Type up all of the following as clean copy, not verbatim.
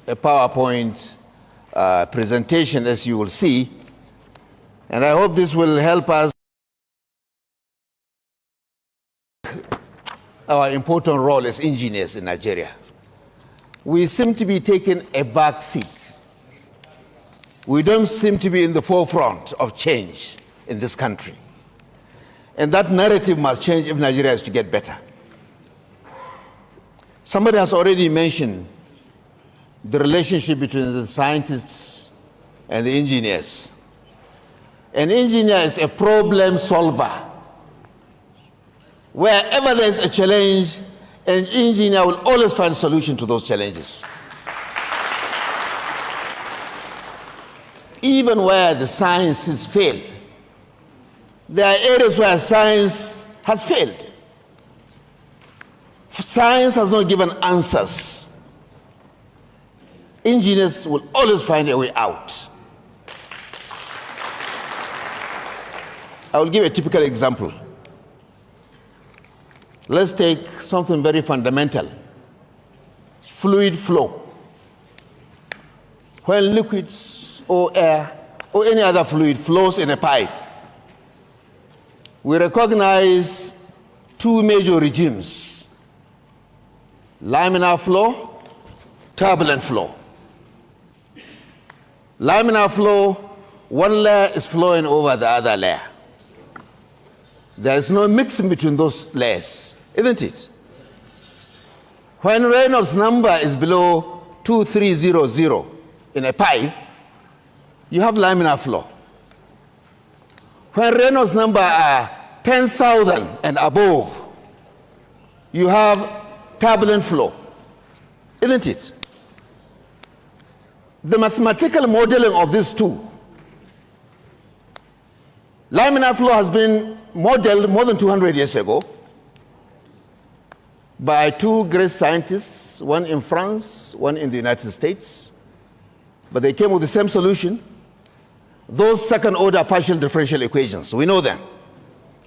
a PowerPoint presentation, as you will see, and I hope this will help us our important role as engineers in Nigeria. We seem to be taking a back seat. We don't seem to be in the forefront of change in this country. And that narrative must change if Nigeria is to get better. Somebody has already mentioned the relationship between the scientists and the engineers. An engineer is a problem solver. Wherever there's a challenge, an engineer will always find a solution to those challenges. Even where the science has failed, there are areas where science has failed. Science has not given answers. Engineers will always find a way out. I will give a typical example. Let's take something very fundamental. Fluid flow. When liquids or air or any other fluid flows in a pipe, we recognize two major regimes: laminar flow, turbulent flow. Laminar flow, one layer is flowing over the other layer. There is no mixing between those layers, isn't it? When Reynolds number is below 2300 in a pipe, you have laminar flow. When Reynolds number are 10,000 and above, you have turbulent flow, isn't it? The mathematical modeling of these two, laminar flow has been modeled more than 200 years ago by two great scientists, one in France, one in the United States, but they came with the same solution. Those second-order partial differential equations, we know them.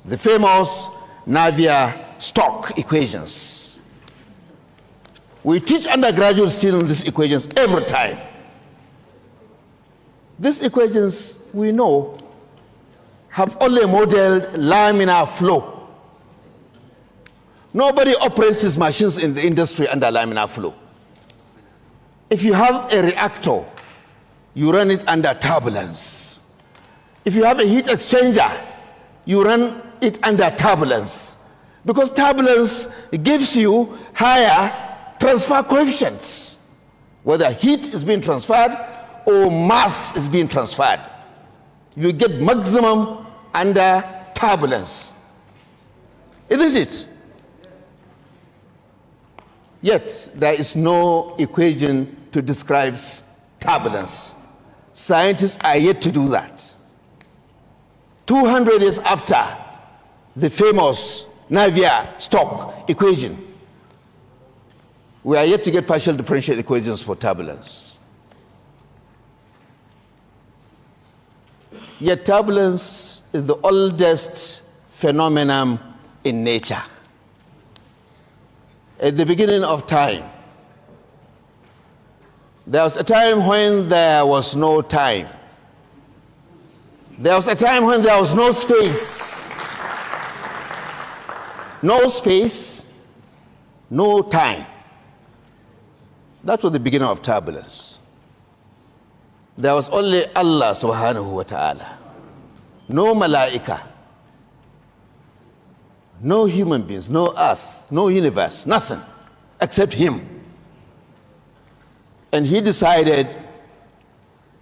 The famous Navier-Stokes equations. We teach undergraduate students these equations every time. These equations, we know, have only modeled laminar flow. Nobody operates his machines in the industry under laminar flow. If you have a reactor, you run it under turbulence. If you have a heat exchanger, you run it under turbulence. Because turbulence gives you higher transfer coefficients, whether heat is being transferred or mass is being transferred. You get maximum under turbulence, isn't it? Yet, there is no equation to describe turbulence. Scientists are yet to do that. 200 years after the famous Navier-Stokes equation, we are yet to get partial differential equations for turbulence. Yet turbulence is the oldest phenomenon in nature. At the beginning of time, there was a time when there was no time. There was a time when there was no space. No space, no time. That was the beginning of turbulence. There was only Allah subhanahu wa ta'ala. No malaika. No human beings, no earth, no universe, nothing except Him. And He decided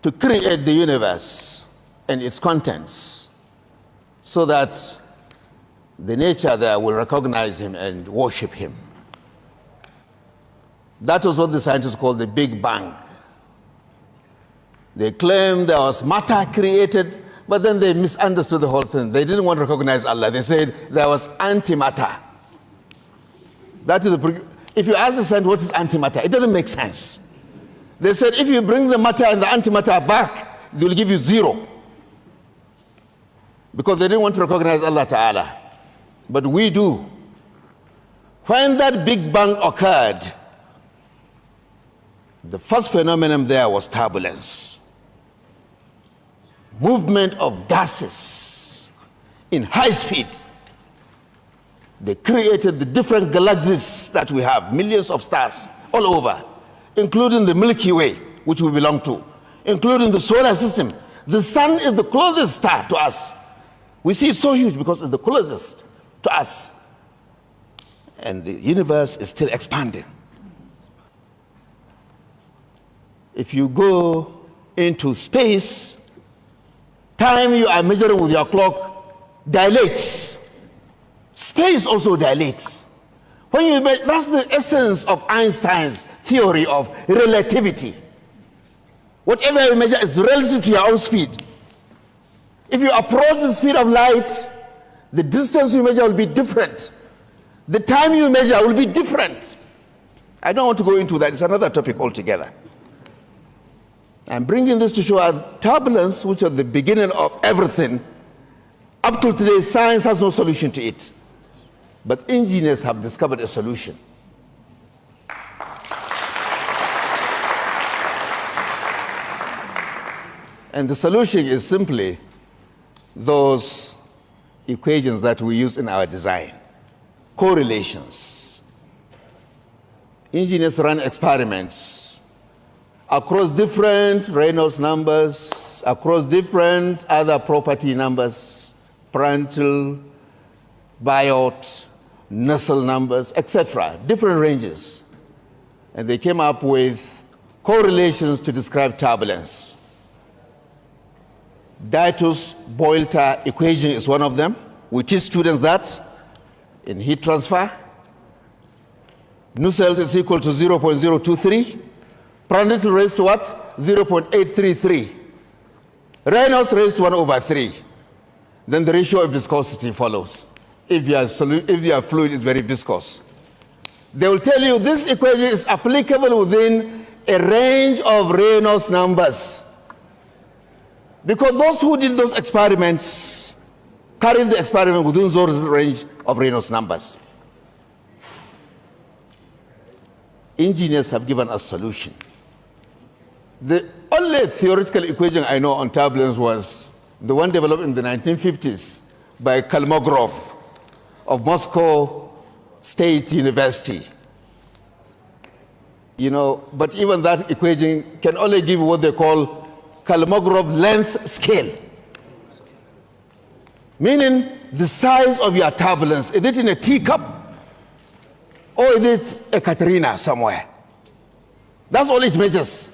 to create the universe and its contents so that the nature there will recognize Him and worship Him. That was what the scientists call the Big Bang. They claimed there was matter created, but then they misunderstood the whole thing. They didn't want to recognize Allah. They said there was antimatter. That is if you ask a scientist what is antimatter, it doesn't make sense. They said if you bring the matter and the antimatter back, they will give you zero. Because they didn't want to recognize Allah Ta'ala. But we do. When that Big Bang occurred, The first phenomenon there was turbulence. Movement of gases in high speed. They created the different galaxies that we have, millions of stars all over, including the Milky Way, which we belong to, including the solar system. The sun is the closest star to us. We see it so huge because it's the closest to us. And the universe is still expanding. If you go into space, time you are measuring with your clock dilates. Space also dilates. When you that's the essence of Einstein's theory of relativity. Whatever you measure is relative to your own speed. If you approach the speed of light, the distance you measure will be different. The time you measure will be different. I don't want to go into that. It's another topic altogether. I'm bringing this to show our turbulence, which is the beginning of everything. Up to today, science has no solution to it. But engineers have discovered a solution. And the solution is simply those equations that we use in our design. Correlations. Engineers run experiments across different Reynolds numbers, across different other property numbers, Prandtl, Biot, Nusselt numbers, etc., different ranges. And they came up with correlations to describe turbulence. Daitos-Boelter equation is one of them. We teach students that in heat transfer. Nusselt is equal to 0.023. Prandtl raised to what? 0.833. Reynolds raised to 1/3. Then the ratio of viscosity follows. If your fluid is very viscous. They will tell you this equation is applicable within a range of Reynolds numbers. Because those who did those experiments carried the experiment within those range of Reynolds numbers. Engineers have given us a solution. The only theoretical equation I know on turbulence was the one developed in the 1950s by Kolmogorov of Moscow State University. But even that equation can only give what they call Kolmogorov length scale. Meaning the size of your turbulence. Is it in a teacup or is it a Katrina somewhere? That's all it measures.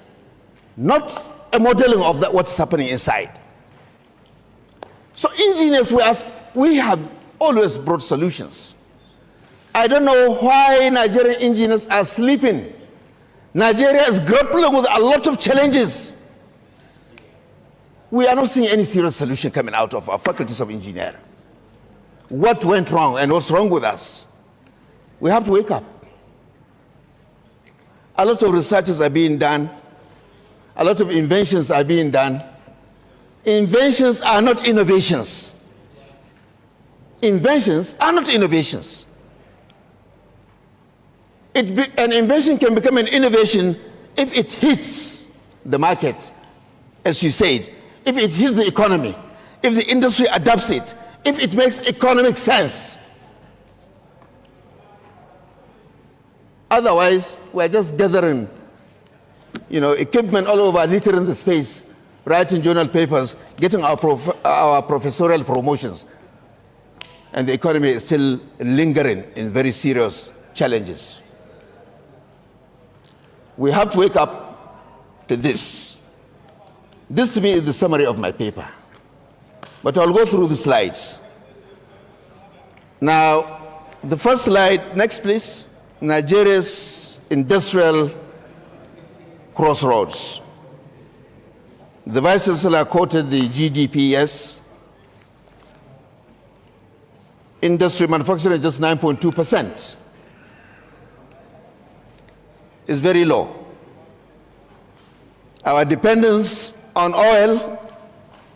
Not a modeling of what's happening inside. So engineers, we have always brought solutions. I don't know why Nigerian engineers are sleeping. Nigeria is grappling with a lot of challenges. We are not seeing any serious solution coming out of our faculties of engineering. What went wrong and what's wrong with us? We have to wake up. A lot of researches are being done. A lot of inventions are being done. Inventions are not innovations. Inventions are not innovations. An invention can become an innovation if it hits the market, as you said, if it hits the economy, if the industry adopts it, if it makes economic sense. Otherwise, we're just gathering, equipment all over, littering the space, writing journal papers, getting our professorial promotions. And the economy is still lingering in very serious challenges. We have to wake up to this. This to me is the summary of my paper. But I'll go through the slides. Now, the first slide, next please. Nigeria's industrial crossroads. The Vice Chancellor quoted the GDP, industry manufacturing is just 9.2%. It's very low. Our dependence on oil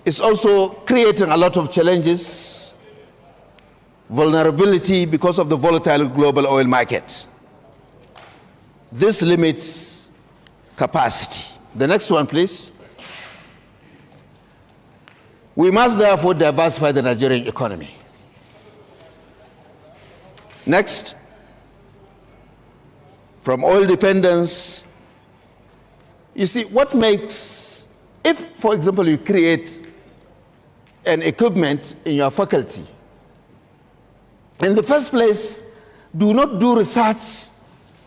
is also creating a lot of challenges, vulnerability because of the volatile global oil market. This limits capacity. The next one, please. We must therefore diversify the Nigerian economy. Next, from oil dependence, you see, what makes, if, for example, you create an equipment in your faculty, in the first place, do not do research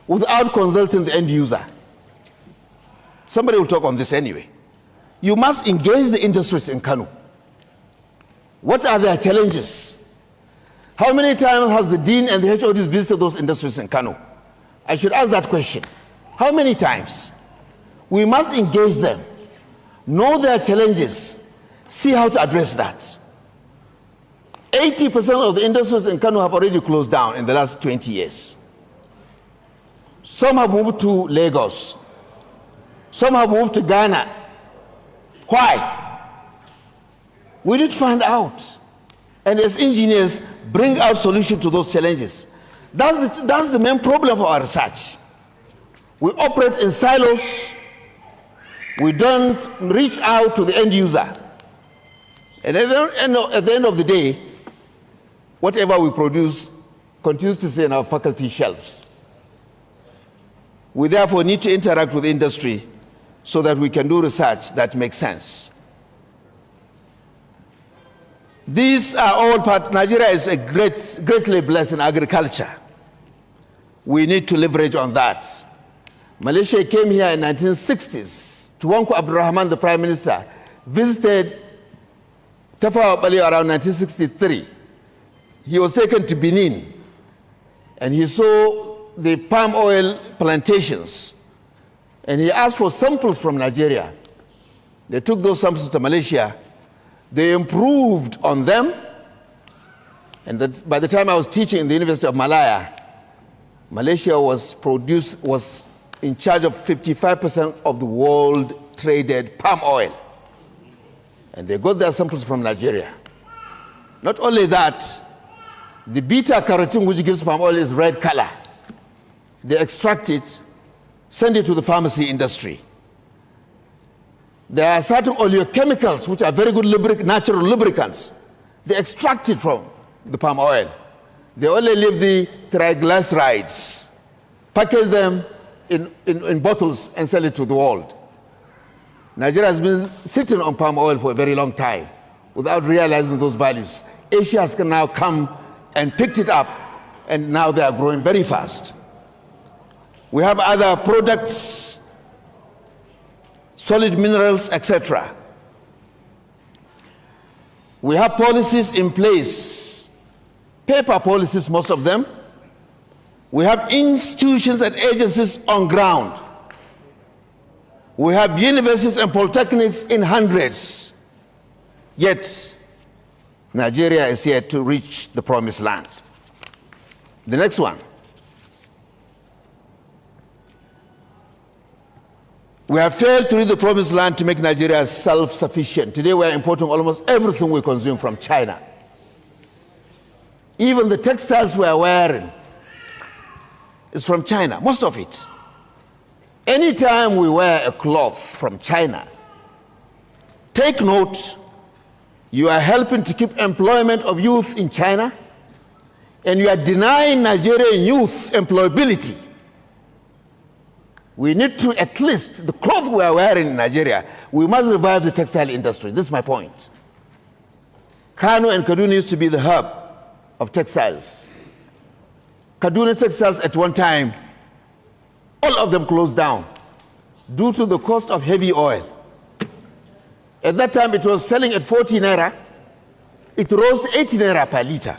without consulting the end user. Somebody will talk on this anyway. You must engage the industries in Kano. What are their challenges? How many times has the dean and the HODs visited those industries in Kano? I should ask that question. How many times? We must engage them, know their challenges, see how to address that. 80% of the industries in Kano have already closed down in the last 20 years. Some have moved to Lagos. Some have moved to Ghana. Why? We need to find out. And as engineers, bring out solutions to those challenges. That's the main problem for our research. We operate in silos. We don't reach out to the end user. And at the end of the day, whatever we produce continues to stay in our faculty shelves. We therefore need to interact with industry so that we can do research that makes sense. These are all part. Nigeria is a greatly blessed in agriculture. We need to leverage on that. Malaysia came here in 1960s. Tuanku Abdurrahman, the Prime Minister, visited Tafawa Balewa around 1963. He was taken to Benin, and he saw the palm oil plantations, and he asked for samples from Nigeria. They took those samples to Malaysia. They improved on them, and by the time I was teaching in the University of Malaya, Malaysia was in charge of 55% of the world traded palm oil. And they got their samples from Nigeria. Not only that, the beta carotene, which gives palm oil, is red color. They extract it, send it to the pharmacy industry. There are certain oleochemicals which are very good natural lubricants. They extract it from the palm oil. They only leave the triglycerides, package them in bottles and sell it to the world. Nigeria has been sitting on palm oil for a very long time without realizing those values. Asia has now come and picked it up, and now they are growing very fast. We have other products, solid minerals, etc. We have policies in place, paper policies, most of them. We have institutions and agencies on ground. We have universities and polytechnics in hundreds. Yet, Nigeria is yet to reach the promised land. The next one. We have failed to reach the promised land to make Nigeria self-sufficient. Today we are importing almost everything we consume from China. Even the textiles we are wearing is from China, most of it. Anytime we wear a cloth from China, take note, you are helping to keep employment of youth in China, and you are denying Nigerian youth employability. We need to, at least, the clothes we are wearing in Nigeria, we must revive the textile industry. This is my point. Kano and Kaduna used to be the hub of textiles. Kaduna textiles at one time, all of them closed down due to the cost of heavy oil. At that time, it was selling at 40 naira. It rose to 80 naira per liter.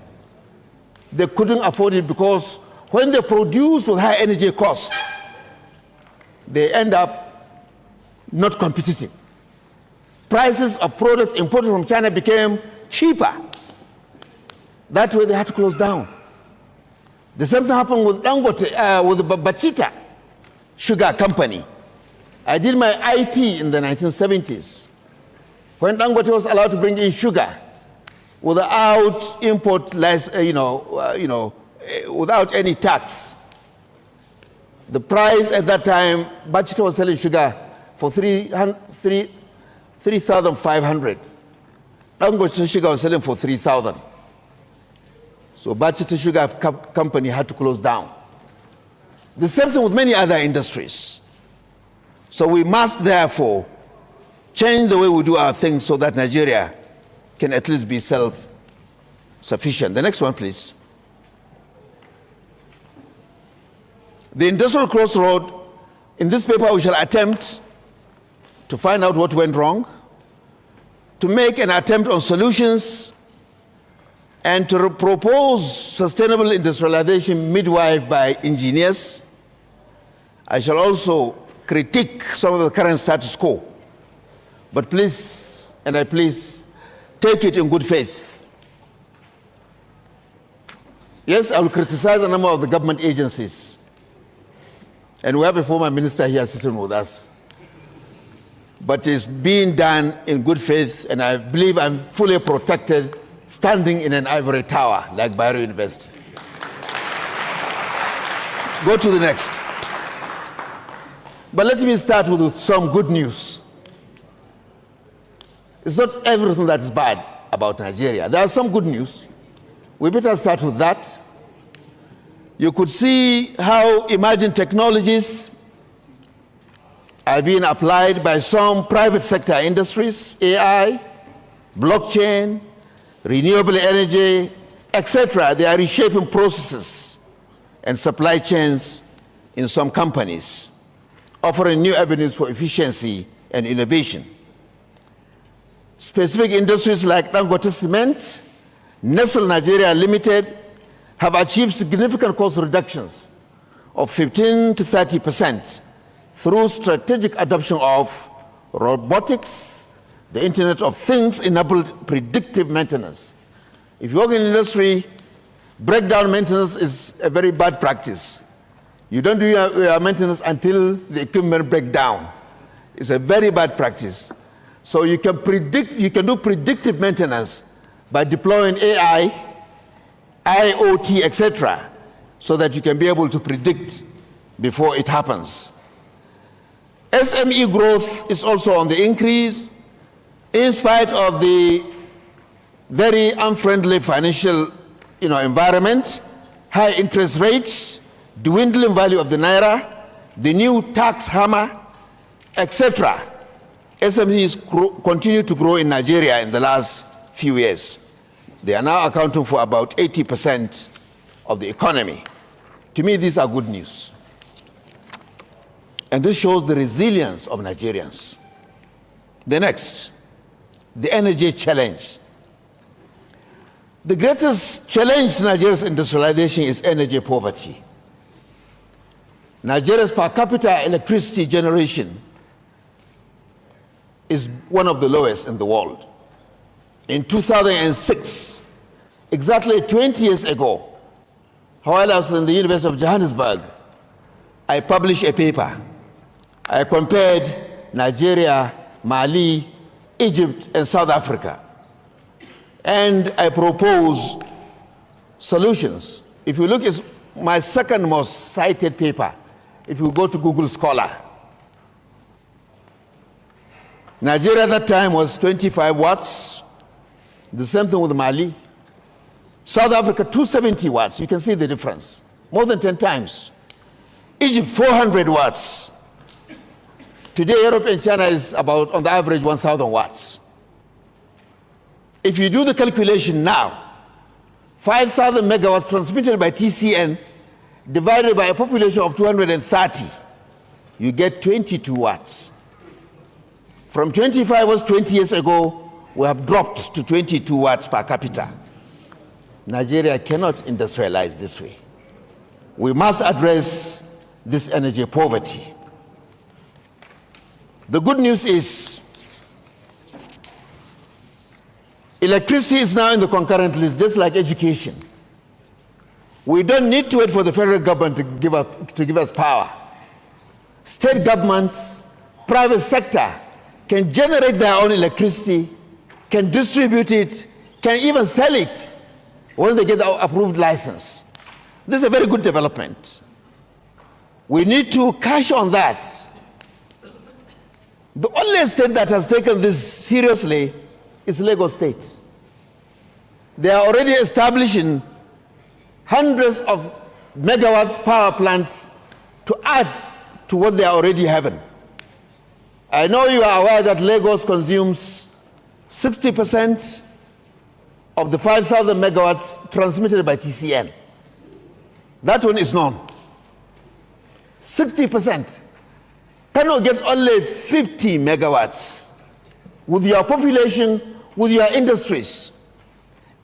They couldn't afford it because when they produce with high energy cost, they end up not competitive. Prices of products imported from China became cheaper. That way they had to close down. The same thing happened with Dangote, with the Bachita Sugar Company. I did my IT in the 1970s. When Dangote was allowed to bring in sugar without import, without any tax. The price at that time, Bachito was selling sugar for 3,500. Dangote Sugar was selling for 3,000. So Bachito Sugar Company had to close down. The same thing with many other industries. So we must therefore change the way we do our things so that Nigeria can at least be self-sufficient. The next one, please. The industrial crossroad. In this paper, we shall attempt to find out what went wrong, to make an attempt on solutions, and to propose sustainable industrialization midwife by engineers. I shall also critique some of the current status quo. But please, and I please, take it in good faith. Yes, I will criticize a number of the government agencies. And we have a former minister here sitting with us. But it's being done in good faith, and I believe I'm fully protected standing in an ivory tower like Bayero University. Go to the next. But let me start with some good news. It's not everything that's bad about Nigeria. There are some good news. We better start with that. You could see how emerging technologies are being applied by some private sector industries, AI, blockchain, renewable energy, etc. They are reshaping processes and supply chains in some companies, offering new avenues for efficiency and innovation. Specific industries like Dangote Cement, Nestle Nigeria Limited have achieved significant cost reductions of 15 to 30% through strategic adoption of robotics, the Internet of Things enabled predictive maintenance. If you work in industry, breakdown maintenance is a very bad practice. You don't do your maintenance until the equipment breaks down. It's a very bad practice. So you can do predictive maintenance by deploying AI, IoT, etc., so that you can be able to predict before it happens. SME growth is also on the increase, in spite of the very unfriendly financial environment, high interest rates, dwindling value of the naira, the new tax hammer, etc. SMEs continue to grow in Nigeria in the last few years. They are now accounting for about 80% of the economy. To me, these are good news. And this shows the resilience of Nigerians. The next, the energy challenge. The greatest challenge to Nigeria's industrialization is energy poverty. Nigeria's per capita electricity generation is one of the lowest in the world. In 2006, exactly 20 years ago, while I was in the University of Johannesburg, I published a paper. I compared Nigeria, Mali, Egypt, and South Africa. And I proposed solutions. If you look at my second most cited paper, if you go to Google Scholar, Nigeria at that time was 25 watts. The same thing with Mali. South Africa, 270 watts. You can see the difference. More than 10 times. Egypt, 400 watts. Today, Europe and China is about, on the average, 1,000 watts. If you do the calculation now, 5,000 megawatts transmitted by TCN divided by a population of 230, you get 22 watts. From 25 watts 20 years ago, we have dropped to 22 watts per capita. Nigeria cannot industrialize this way. We must address this energy poverty. The good news is electricity is now in the concurrent list, just like education. We don't need to wait for the federal government to give us power. State governments, private sector can generate their own electricity, can distribute it, can even sell it when they get the approved license. This is a very good development. We need to cash on that. The only state that has taken this seriously is Lagos State. They are already establishing hundreds of megawatts power plants to add to what they are already having. I know you are aware that Lagos consumes 60% of the 5,000 megawatts transmitted by TCN. That one is known. 60%. Kano gets only 50 megawatts. With your population, with your industries,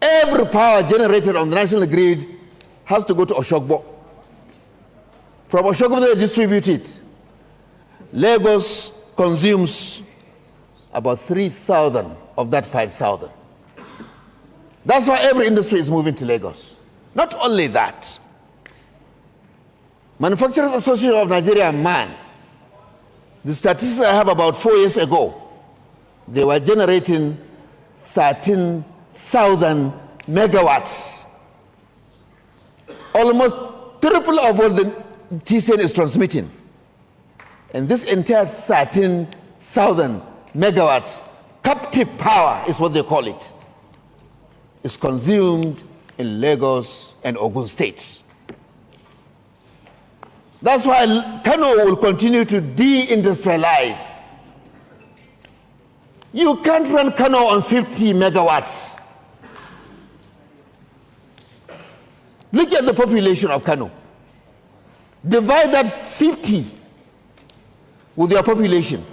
every power generated on the national grid has to go to Oshogbo. From Oshogbo, they distribute it. Lagos consumes about 3,000 of that 5,000. That's why every industry is moving to Lagos. Not only that, Manufacturers Association of Nigeria, MAN, the statistics I have about 4 years ago, they were generating 13,000 megawatts. Almost triple of what the TCN is transmitting. And this entire 13,000 megawatts, captive power is what they call it, is consumed in Lagos and Ogun states. That's why Kano will continue to de-industrialize. You can't run Kano on 50 megawatts. Look at the population of Kano. Divide that 50 with your population.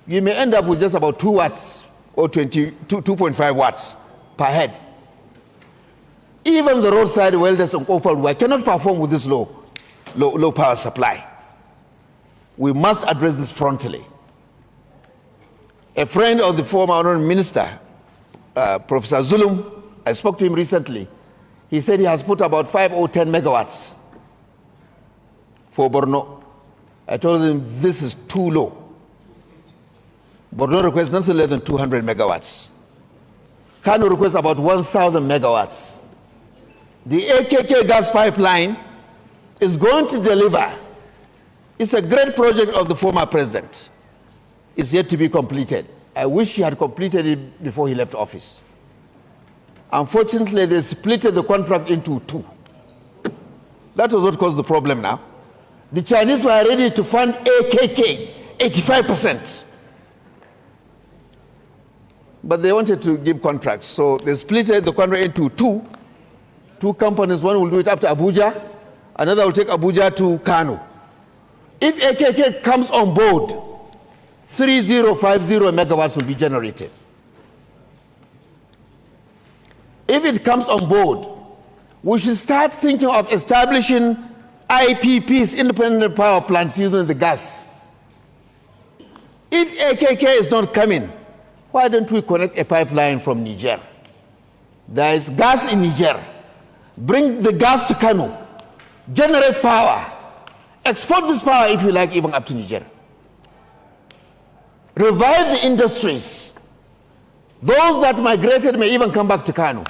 You may end up with just about 2 watts or 2.5 watts per head. Even the roadside welders and open work cannot perform with this low power supply. We must address this frontally. A friend of the former honorable minister, Professor Zulum, I spoke to him recently. He said he has put about 5 or 10 megawatts for Borno. I told him this is too low. Borno requests nothing less than 200 megawatts. Kano requests about 1,000 megawatts. The AKK gas pipeline is going to deliver. It's a great project of the former president. It's yet to be completed. I wish he had completed it before he left office. Unfortunately, they split the contract into 2. That was what caused the problem now. The Chinese were ready to fund AKK 85%. But they wanted to give contracts, so they split the contract into 2. 2 companies, one will do it up to Abuja, another will take Abuja to Kano. If AKK comes on board, 3050 megawatts will be generated. If it comes on board, we should start thinking of establishing IPPs, independent power plants, using the gas. If AKK is not coming, why don't we connect a pipeline from Niger? There is gas in Niger. Bring the gas to Kano, generate power, export this power if you like, even up to Niger. Revive the industries. Those that migrated may even come back to Kano.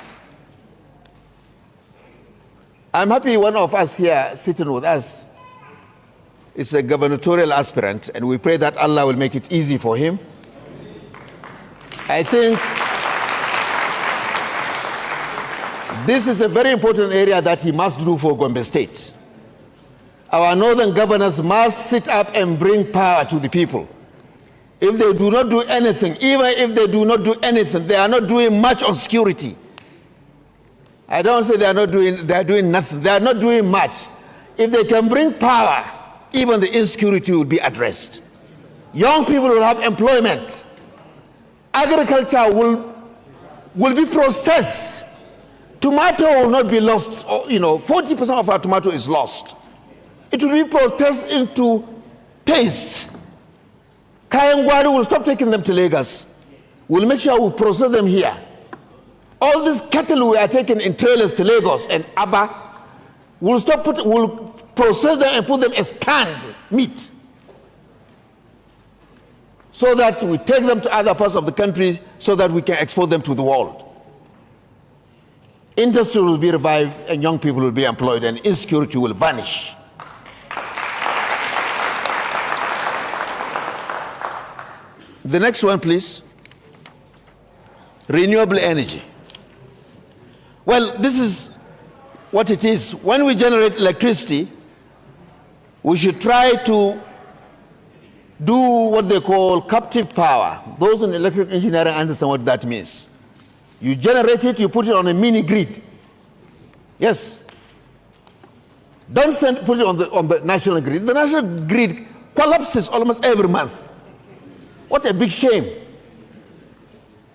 I'm happy one of us here sitting with us is a gubernatorial aspirant, and we pray that Allah will make it easy for him. I think this is a very important area that he must do for Gombe State. Our northern governors must sit up and bring power to the people. If they do not do anything, even if they do not do anything, they are not doing much on security. I don't say they are doing nothing. They are not doing much. If they can bring power, even the insecurity will be addressed. Young people will have employment. Agriculture will be processed. Tomato will not be lost. 40% of our tomato is lost. It will be processed into paste. Kayangwari will stop taking them to Lagos. We'll make sure we process them here. All these cattle we are taking in trailers to Lagos and Aba, we'll process them and put them as canned meat, so that we take them to other parts of the country so that we can export them to the world. Industry will be revived and young people will be employed and insecurity will vanish. The next one, please. Renewable energy. Well, this is what it is. When we generate electricity, we should try to do what they call captive power. Those in electric engineering understand what that means. You generate it, you put it on a mini grid. Yes. Don't put it on the national grid. The national grid collapses almost every month. What a big shame.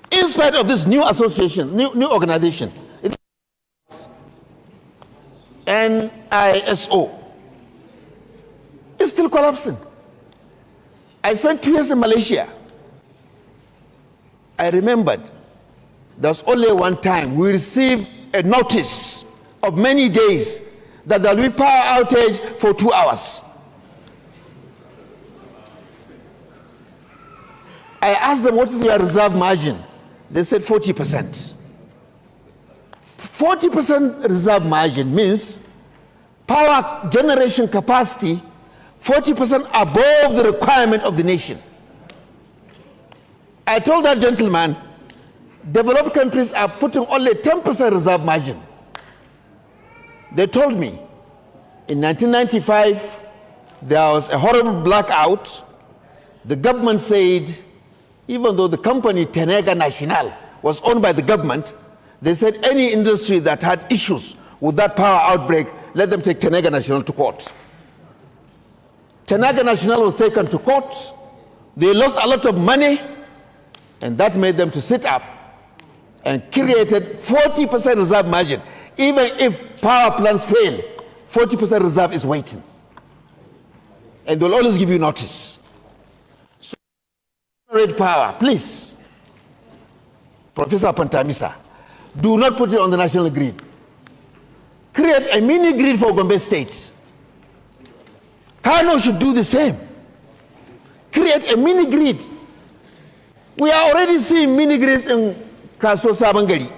In spite of this new association, new organization, NISO, it's still collapsing. I spent 2 years in Malaysia. I remembered there was only one time we received a notice of many days that there will be power outage for 2 hours. I asked them, what is your reserve margin? They said 40%. 40% reserve margin means power generation capacity 40% above the requirement of the nation. I told that gentleman, developed countries are putting only 10% reserve margin. They told me in 1995 there was a horrible blackout. The government said, even though the company Tenega Nacional was owned by the government, they said any industry that had issues with that power outbreak, let them take Tenega Nacional to court. Tenega Nacional was taken to court. They lost a lot of money, and that made them to sit up and created 40% reserve margin. Even if power plants fail, 40% reserve is waiting. And they'll always give you notice. So, generate power, please. Professor Pantamisa, do not put it on the national grid. Create a mini grid for Gombe State. Kano should do the same. Create a mini grid. We are already seeing mini grids in Kaso Sabangari.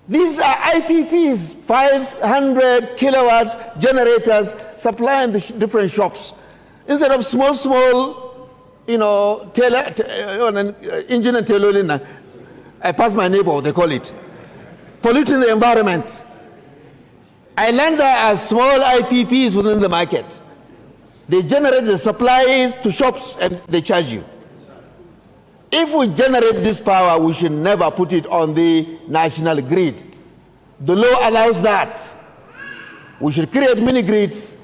These are IPPs, 500 kilowatts generators supplying the different shops. Instead of small, engine and tailor, I pass my neighbor, they call it, polluting the environment. I learned there are small IPPs within the market. They generate the supplies to shops and they charge you. If we generate this power, we should never put it on the national grid. The law allows that. We should create mini grids.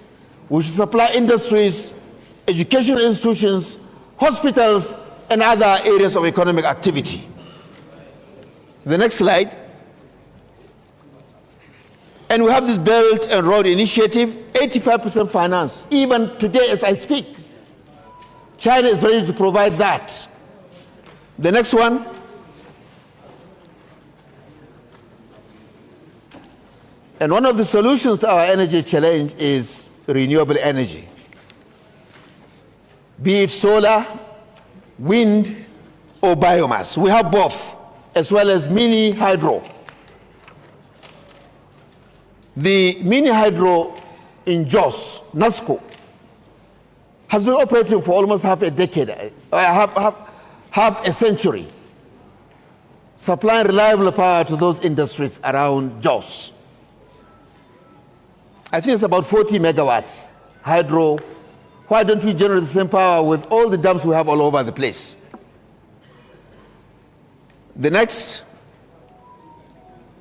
We should supply industries, educational institutions, hospitals, and other areas of economic activity. The next slide. And we have this Belt and Road Initiative, 85% finance. Even today as I speak, China is ready to provide that. The next one. And one of the solutions to our energy challenge is renewable energy. Be it solar, wind, or biomass. We have both, as well as mini hydro. The mini hydro in Jos, NASCO, has been operating for almost half a decade, half a century, supplying reliable power to those industries around Jos. I think it's about 40 megawatts hydro. Why don't we generate the same power with all the dams we have all over the place? The next.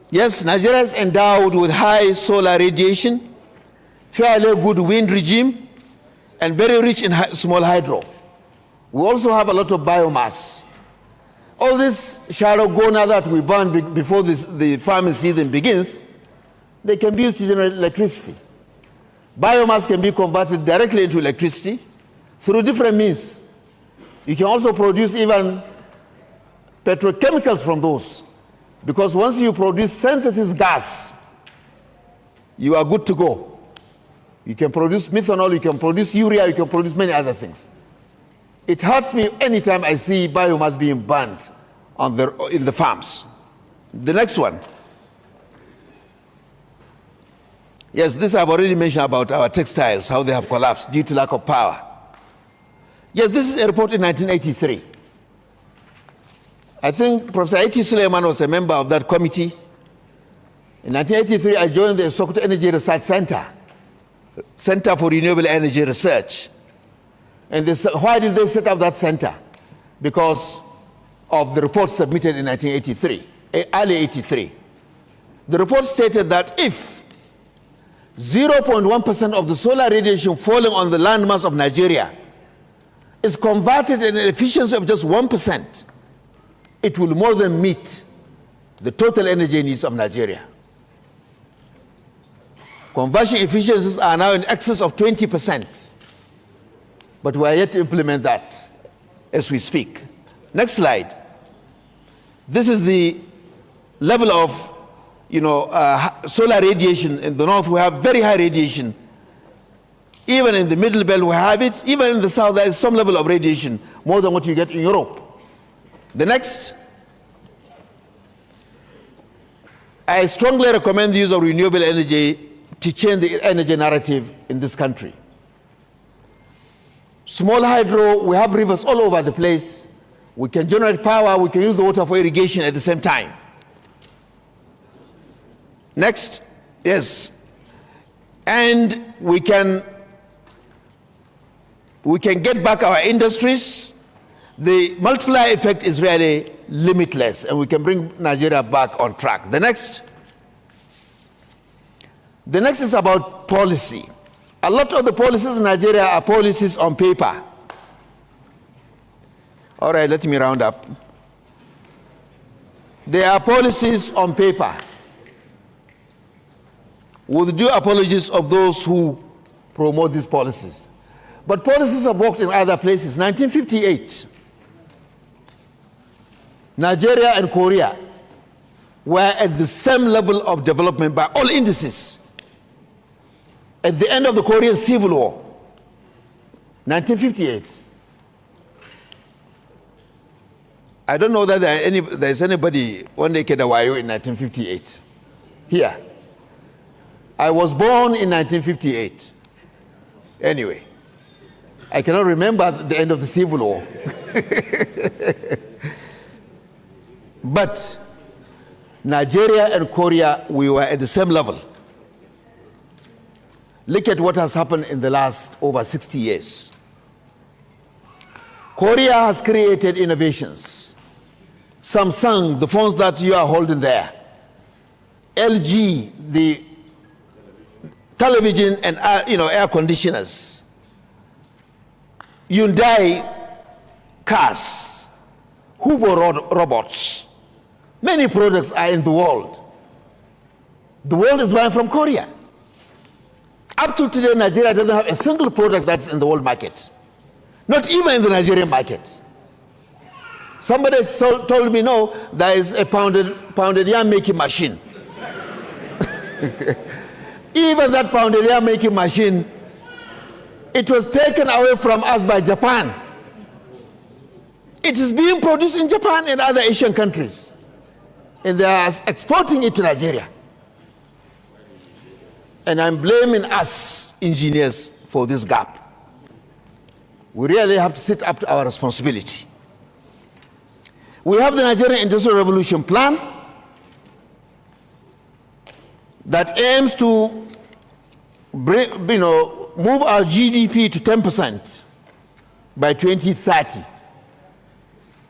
Yes, Nigeria is endowed with high solar radiation, fairly good wind regime, and very rich in small hydro. We also have a lot of biomass. All this shallow gona that we burn before the farming season begins, they can be used to generate electricity. Biomass can be converted directly into electricity through different means. You can also produce even petrochemicals from those. Because once you produce synthesis gas, you are good to go. You can produce methanol, you can produce urea, you can produce many other things. It hurts me anytime I see biomass being burned in the farms. The next one. Yes, this I've already mentioned about our textiles, how they have collapsed due to lack of power. Yes, this is a report in 1983. I think Professor A.T. Suleiman was a member of that committee. In 1983, I joined the Sokoto Energy Research Center for Renewable Energy Research. And why did they set up that center? Because of the report submitted in 1983, early 83. The report stated that if 0.1% of the solar radiation falling on the landmass of Nigeria is converted in an efficiency of just 1%, it will more than meet the total energy needs of Nigeria. Conversion efficiencies are now in excess of 20%, but we are yet to implement that as we speak. Next slide. This is the level of solar radiation. In the north, we have very high radiation. Even in the middle belt, we have it. Even in the south, there is some level of radiation, more than what you get in Europe. The next. I strongly recommend the use of renewable energy to change the energy narrative in this country. Small hydro, we have rivers all over the place. We can generate power, we can use the water for irrigation at the same time. Next, yes. And we can get back our industries. The multiplier effect is really limitless, and we can bring Nigeria back on track. The next is about policy. A lot of the policies in Nigeria are policies on paper. All right, let me round up. They are policies on paper. With due apologies of those who promote these policies. But policies have worked in other places. 1958, Nigeria and Korea were at the same level of development by all indices. At the end of the Korean Civil War, 1958. I don't know that there's anybody one day Kedawayo in 1958 here. I was born in 1958. Anyway, I cannot remember the end of the Civil War. But Nigeria and Korea, we were at the same level. Look at what has happened in the last over 60 years. Korea has created innovations. Samsung, the phones that you are holding there. LG, the television and air conditioners. Hyundai cars. Hubo robots. Many products are in the world. The world is buying from Korea. Up to today, Nigeria doesn't have a single product that's in the world market. Not even in the Nigerian market. Somebody told me, no, there is a pounded yam making machine. Even that pounded yam making machine, it was taken away from us by Japan. It is being produced in Japan and other Asian countries. And they are exporting it to Nigeria. And I'm blaming us engineers for this gap. We really have to sit up to our responsibility. We have the Nigerian Industrial Revolution Plan that aims to move our GDP to 10% by 2030.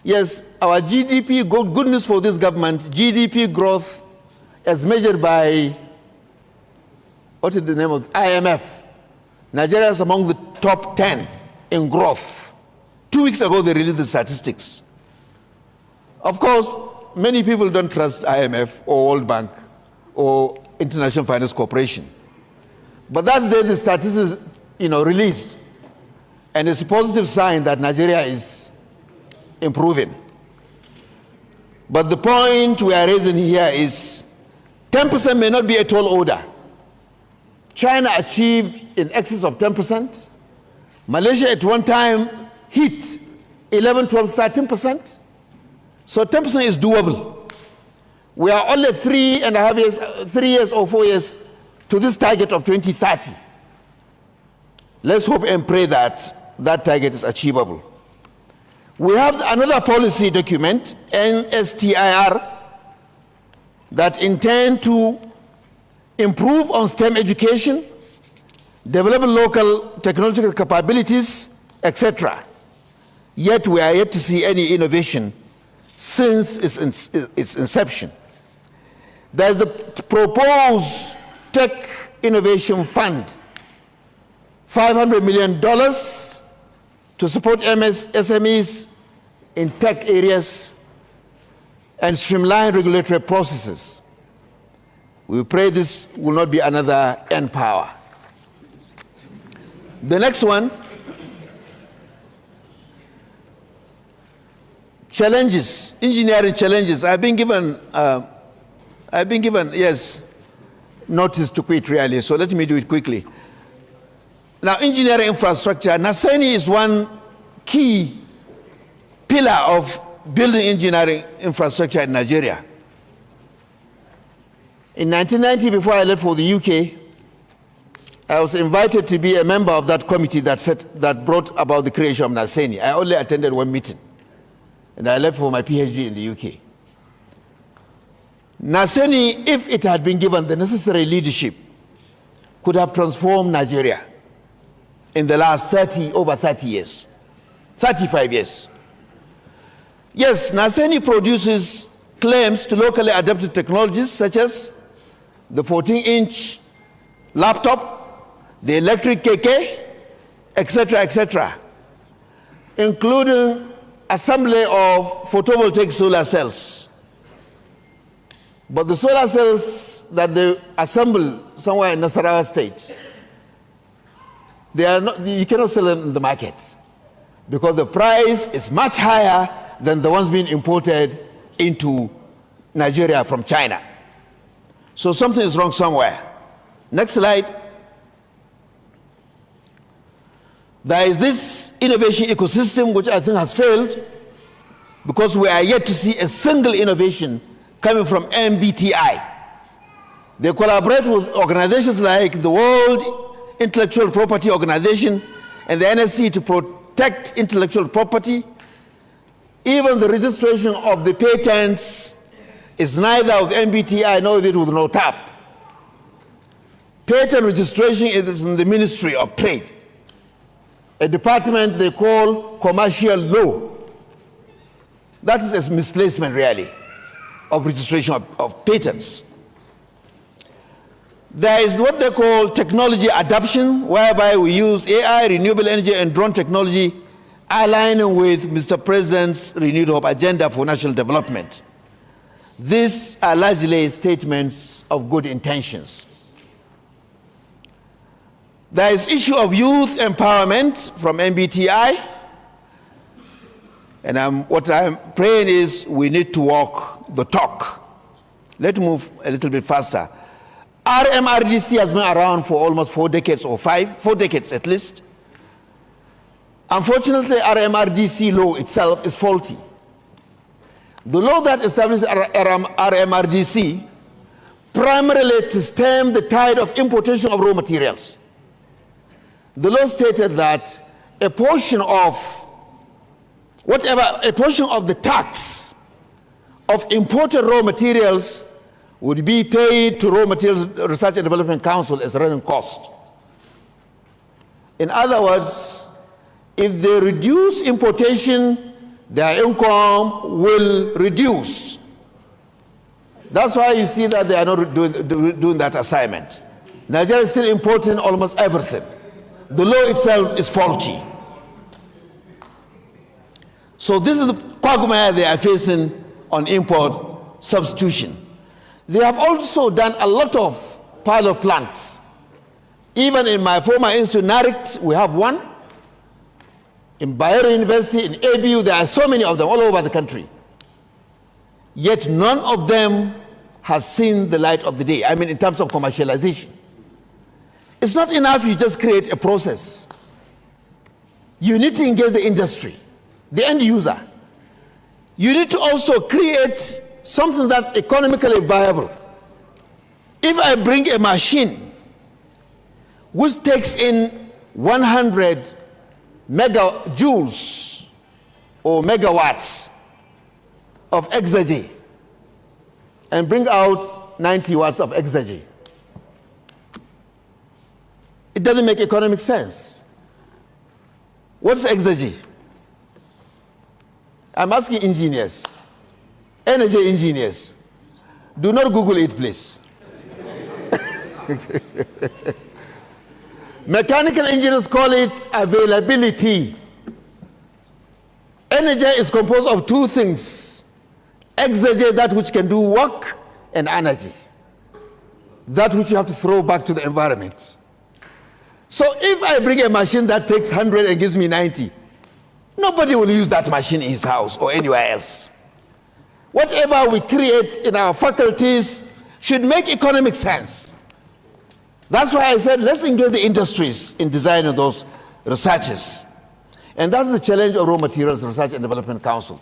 Yes, our GDP, good news for this government, GDP growth as measured by, what is the name of it? IMF. Nigeria is among the top 10 in growth. 2 weeks ago, they released the statistics. Of course, many people don't trust IMF or World Bank or International Finance Corporation. But that's the statistics, released. And it's a positive sign that Nigeria is improving. But the point we are raising here is 10% may not be a tall order. China achieved in excess of 10%. Malaysia at one time hit 11, 12, 13%. So 10% is doable. We are only 3.5 years, 3 years or 4 years to this target of 2030. Let's hope and pray that that target is achievable. We have another policy document, NSTIR, that intend to improve on STEM education, develop local technological capabilities, etc. Yet we are yet to see any innovation since its inception. There's the proposed Tech Innovation Fund, $500 million to support SMEs in tech areas and streamline regulatory processes. We pray this will not be another N-Power. The next one, challenges, engineering challenges. I've been given, yes, notice to quit really, so let me do it quickly. Now, engineering infrastructure, Naseni is one key pillar of building engineering infrastructure in Nigeria. In 1990, before I left for the UK, I was invited to be a member of that committee that brought about the creation of Naseni. I only attended one meeting, and I left for my PhD in the UK. Naseni, if it had been given the necessary leadership, could have transformed Nigeria in the last over 30 years, 35 years. Yes, Naseni produces claims to locally adapted technologies such as the 14-inch laptop, the electric keke, etc., including assembly of photovoltaic solar cells. But the solar cells that they assemble somewhere in Nasarawa State, you cannot sell them in the market because the price is much higher than the ones being imported into Nigeria from China. So something is wrong somewhere. Next slide. There is this innovation ecosystem which I think has failed because we are yet to see a single innovation coming from MBTI. They collaborate with organizations like the World Intellectual Property Organization and the NSC to protect intellectual property. Even the registration of the patents is neither with MBTI nor with no TAP. Patent registration is in the Ministry of Trade, a department they call commercial law. That is a misplacement, really, of registration of patents. There is what they call technology adoption, whereby we use AI, renewable energy, and drone technology, aligning with Mr. President's renewed hope agenda for national development. These are largely statements of good intentions. There is issue of youth empowerment from MBTI, and what I'm praying is we need to walk the talk. Let's move a little bit faster. RMRDC has been around for almost 4 decades or 4 decades at least. Unfortunately, RMRDC law itself is faulty. The law that establishes RMRDC primarily to stem the tide of importation of raw materials. The law stated that a portion of the tax of imported raw materials would be paid to Raw Materials Research and Development Council as running cost. In other words, if they reduce importation, their income will reduce. That's why you see that they are not doing that assignment. Nigeria is still importing almost everything. The law itself is faulty. So this is the quagmire they are facing on import substitution. They have also done a lot of pilot plants. Even in my former institute, NARIC, we have one. In Bayero University, in ABU, there are so many of them all over the country. Yet none of them has seen the light of the day, I mean in terms of commercialization. It's not enough you just create a process. You need to engage the industry, the end user. You need to also create something that's economically viable. If I bring a machine which takes in 100 megajoules or megawatts of exergy and bring out 90 watts of exergy. It doesn't make economic sense. What's exergy? I'm asking engineers, energy engineers. Do not Google it, please. Mechanical engineers call it availability. Energy is composed of two things: exergy, that which can do work, and energy, that which you have to throw back to the environment. So if I bring a machine that takes 100 and gives me 90, nobody will use that machine in his house or anywhere else. Whatever we create in our faculties should make economic sense. That's why I said let's engage the industries in designing those researches. And that's the challenge of Raw Materials Research and Development Council.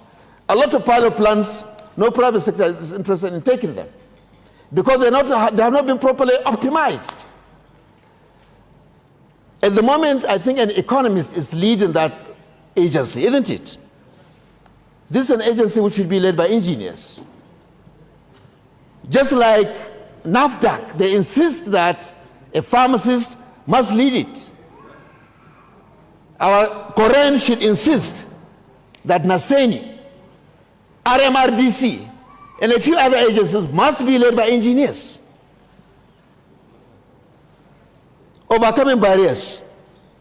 A lot of pilot plants, no private sector is interested in taking them because they have not been properly optimized. At the moment, I think an economist is leading that agency, isn't it? This is an agency which should be led by engineers. Just like NAFDAC, they insist that a pharmacist must lead it. Our Korean should insist that NASENI, RMRDC, and a few other agencies must be led by engineers. Overcoming barriers,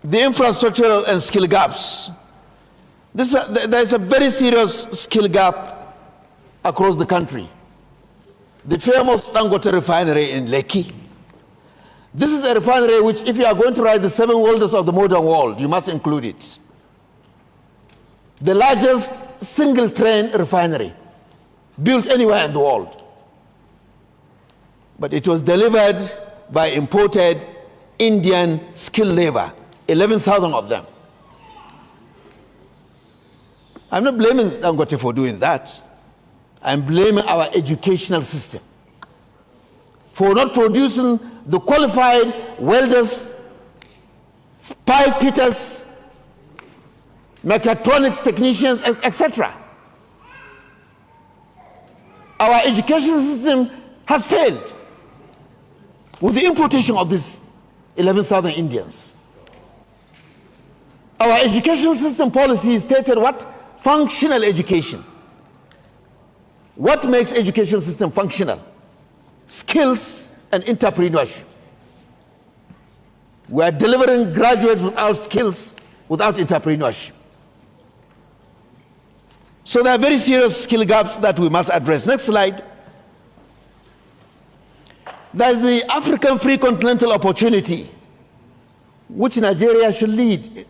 the infrastructural and skill gaps. There is a very serious skill gap across the country. The famous Dangote refinery in Lekki. This is a refinery which, if you are going to write the 7 wonders of the modern world, you must include it. The largest single train refinery built anywhere in the world. But it was delivered by imported Indian skilled labor, 11,000 of them. I'm not blaming Dangote for doing that. I'm blaming our educational system for not producing the qualified welders, pipe fitters, mechatronics technicians, etc. Our education system has failed with the importation of these 11,000 Indians. Our education system policy stated what? Functional education. What makes education system functional? Skills and entrepreneurship. We are delivering graduates without skills, without entrepreneurship. So there are very serious skill gaps that we must address. Next slide. There is the African Free Continental Opportunity, which Nigeria should lead.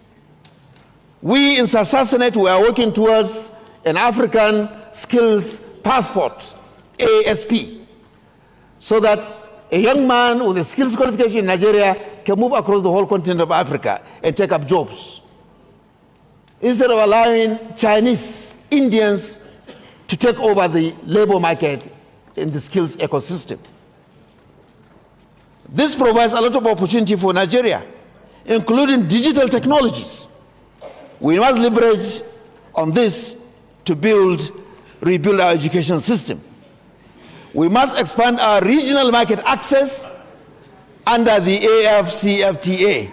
We in Sassanet, we are working towards an African Skills Passport, ASP, so that a young man with a skills qualification in Nigeria can move across the whole continent of Africa and take up jobs, instead of allowing Chinese, Indians to take over the labor market in the skills ecosystem. This provides a lot of opportunity for Nigeria, including digital technologies. We must leverage on this to rebuild our education system. We must expand our regional market access under the AFCFTA.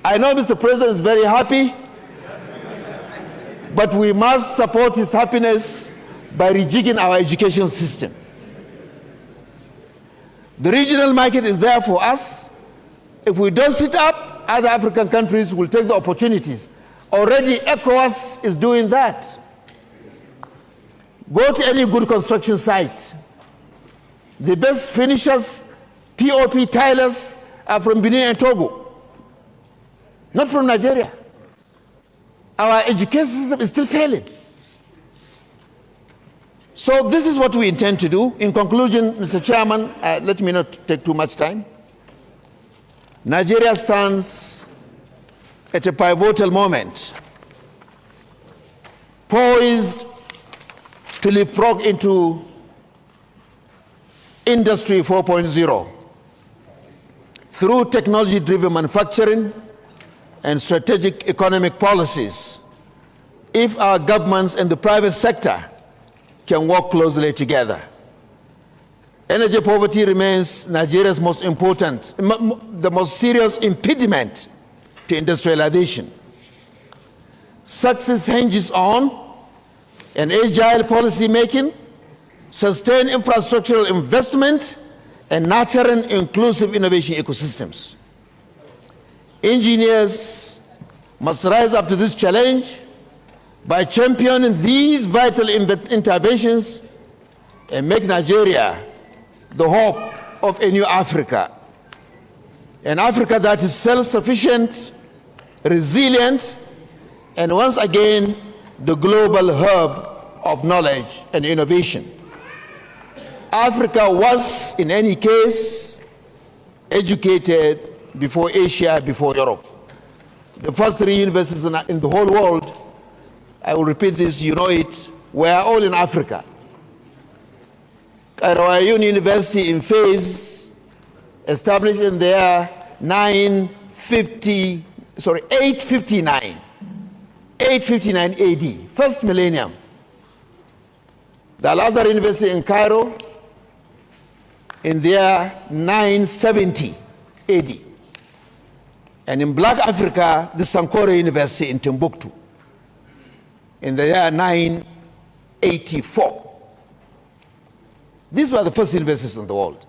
I know Mr. President is very happy, but we must support his happiness by rejigging our education system. The regional market is there for us. If we don't sit up, other African countries will take the opportunities. Already ECOWAS is doing that. Go to any good construction site. The best finishers, POP tilers, are from Benin and Togo, not from Nigeria. Our education system is still failing. So this is what we intend to do. In conclusion, Mr. Chairman, let me not take too much time. Nigeria stands at a pivotal moment, poised to leapfrog into Industry 4.0 through technology-driven manufacturing and strategic economic policies if our governments and the private sector can work closely together. Energy poverty remains Nigeria's most important, the most serious impediment to industrialization. Success hinges on an agile policy making, sustained infrastructural investment, and nurturing inclusive innovation ecosystems. Engineers must rise up to this challenge by championing these vital interventions and make Nigeria the hope of a new Africa. An Africa that is self-sufficient, resilient, and once again, the global hub of knowledge and innovation. Africa was, in any case, educated before Asia, before Europe. The first 3 universities in the whole world, I will repeat this, you know it, were all in Africa. KanoTheme University in Fez, established in the year 859 AD, first millennium. The Al-Azhar University in Cairo in the year 970 AD. And in Black Africa, the Sankore University in Timbuktu in the year 984. These were the first universities in the world.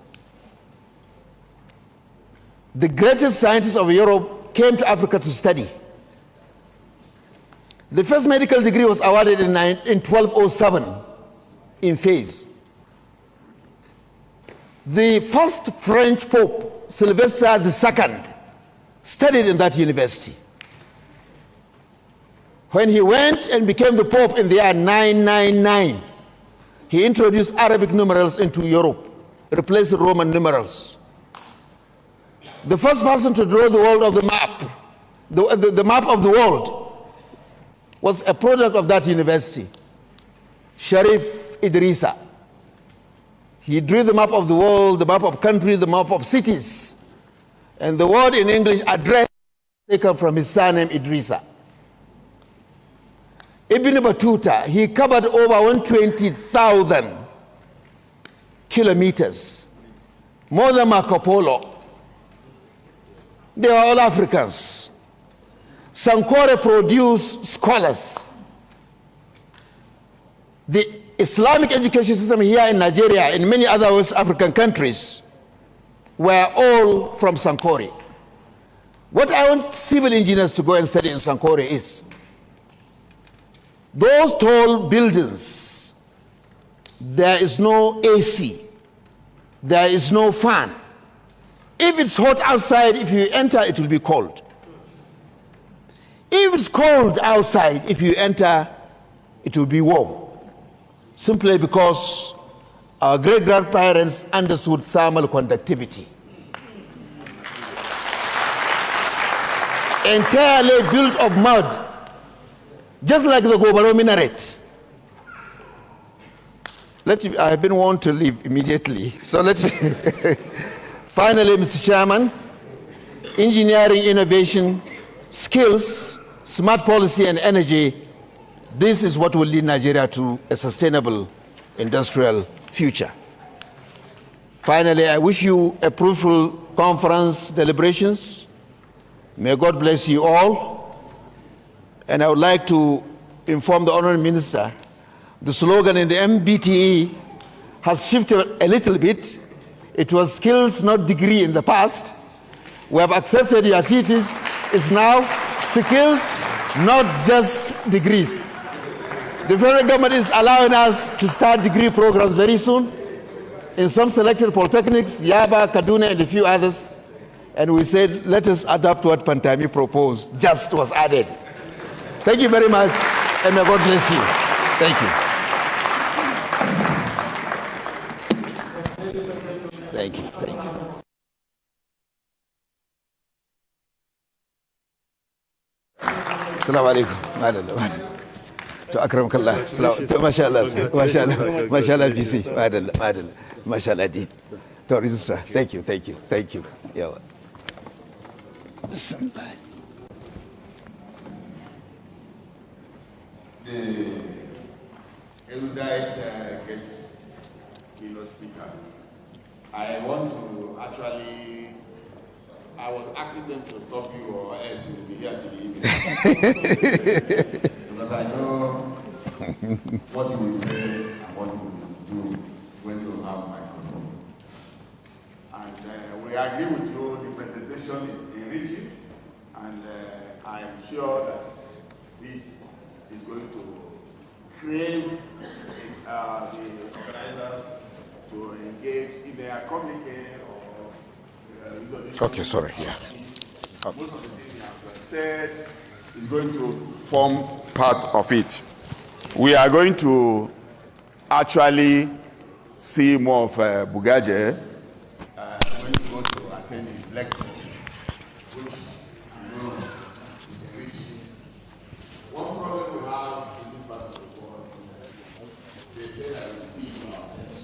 The greatest scientists of Europe came to Africa to study. The first medical degree was awarded in 1207 in Fez. The first French Pope, Sylvester II, studied in that university. When he went and became the Pope in the year 999, he introduced Arabic numerals into Europe, replaced Roman numerals. The first person to draw the world of the map, the map of the world, was a product of that university, Sharif Idrissa. He drew the map of the world, the map of countries, the map of cities. And the word in English, address, taken from his surname Idrissa. Ibn Battuta, he covered over 120,000 kilometers, more than Marco Polo. They were all Africans. Sankore produced scholars. The Islamic education system here in Nigeria and many other West African countries were all from Sankore. What I want civil engineers to go and study in Sankore is those tall buildings, there is no AC, there is no fan. If it's hot outside, if you enter, it will be cold. If it's cold outside, if you enter, it will be warm. Simply because our great-grandparents understood thermal conductivity. Entirely built of mud, just like the Gobaro minaret. I have been warned to leave immediately. So finally, Mr. Chairman, engineering, innovation, skills, smart policy, and energy, this is what will lead Nigeria to a sustainable industrial future. Finally, I wish you a fruitful conference deliberations. May God bless you all. And I would like to inform the Honorable Minister, the slogan in the MBTE has shifted a little bit. It was skills, not degree in the past. We have accepted your thesis. It's now skills, not just degrees. The federal government is allowing us to start degree programs very soon in some selected polytechnics, Yaba, Kaduna, and a few others. And we said, let us adapt what Pantami proposed, just was added. Thank you very much, and may God bless you. Thank you. Thank you. Thank you, sir. Assalamu alaikum. To akram kallah. Mashallah. Mashallah VC. Mashallah D. To registrar. Thank you. Yeah. the erudite guest keynote speaker. I want to actually, I was asking them to stop you or else you will be here till the evening. Because I know what you will say and what you will do when you have microphone. And we agree with you, the presentation is enriching, and I am sure that this is going to crave the organizers to engage in their communication or Okay, sorry, yeah. Most of the things you have said is going to form part of it. We are going to actually see more of Bugaje when you go to attend his lecture, which I know is enriching. One problem we have in this part of the world, they say that we speak for ourselves.